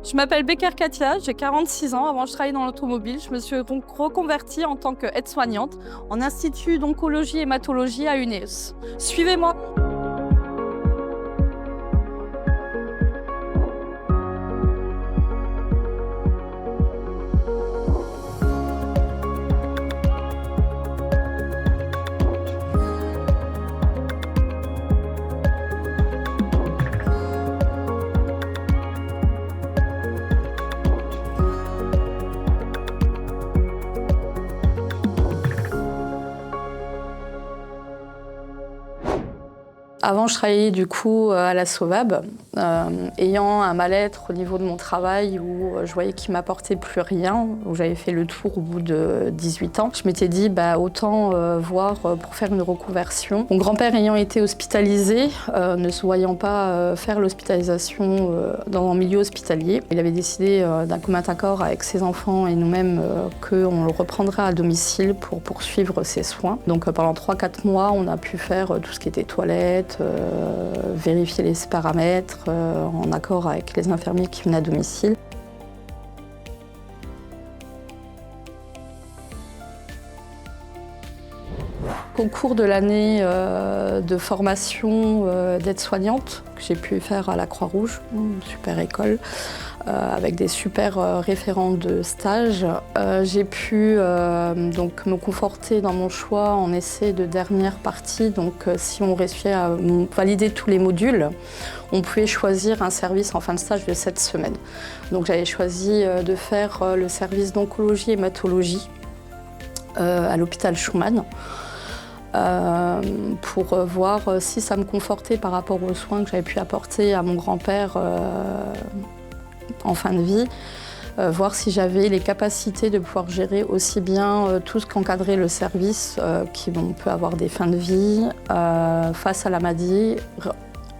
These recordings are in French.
Je m'appelle Becker Katia, j'ai 46 ans. Avant, je travaillais dans l'automobile. Je me suis donc reconvertie en tant qu'aide-soignante en institut d'oncologie et hématologie à UNEOS. Suivez-moi. Avant, je travaillais du coup à la Sauvab, ayant un mal-être au niveau de mon travail où je voyais qu'il ne m'apportait plus rien, où j'avais fait le tour au bout de 18 ans. Je m'étais dit autant voir pour faire une reconversion. Mon grand-père ayant été hospitalisé, ne se voyant pas faire l'hospitalisation dans un milieu hospitalier, il avait décidé d'un commun accord avec ses enfants et nous-mêmes qu'on le reprendrait à domicile pour poursuivre ses soins. Donc pendant 3-4 mois, on a pu faire tout ce qui était toilette, vérifier les paramètres en accord avec les infirmiers qui venaient à domicile. Au cours de l'année de formation d'aide-soignante que j'ai pu faire à la Croix-Rouge, une super école, avec des super référents de stage, j'ai pu donc me conforter dans mon choix en essai de dernière partie. Donc si on réussissait à valider tous les modules, on pouvait choisir un service en fin de stage de 7 semaines. Donc j'avais choisi de faire le service d'oncologie et hématologie à l'hôpital Schumann. Pour voir si ça me confortait par rapport aux soins que j'avais pu apporter à mon grand-père en fin de vie, voir si j'avais les capacités de pouvoir gérer aussi bien tout ce qu'encadrait le service, qui peut avoir des fins de vie, face à la maladie,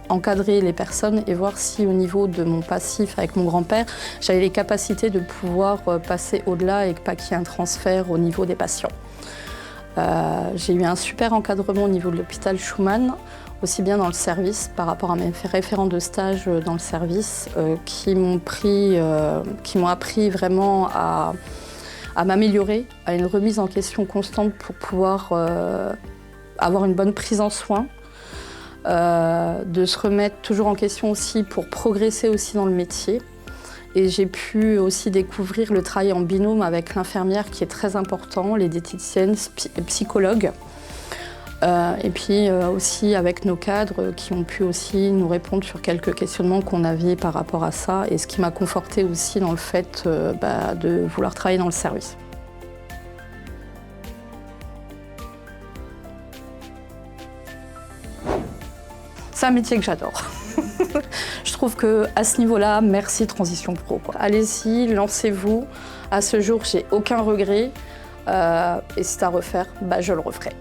encadrer les personnes et voir si au niveau de mon passif avec mon grand-père, j'avais les capacités de pouvoir passer au-delà et pas qu'il y ait un transfert au niveau des patients. J'ai eu un super encadrement au niveau de l'hôpital Schumann, aussi bien dans le service par rapport à mes référents de stage dans le service, qui m'ont appris vraiment à m'améliorer, à une remise en question constante pour pouvoir avoir une bonne prise en soin, de se remettre toujours en question aussi pour progresser aussi dans le métier. Et j'ai pu aussi découvrir le travail en binôme avec l'infirmière qui est très important, les diététiciennes, psychologues. Et puis aussi avec nos cadres qui ont pu aussi nous répondre sur quelques questionnements qu'on avait par rapport à ça. Et ce qui m'a confortée aussi dans le fait de vouloir travailler dans le service. C'est un métier que j'adore. Je trouve qu'à ce niveau-là, merci Transition Pro. Allez-y, lancez-vous. À ce jour, j'ai aucun regret. Et si c'est à refaire, je le referai.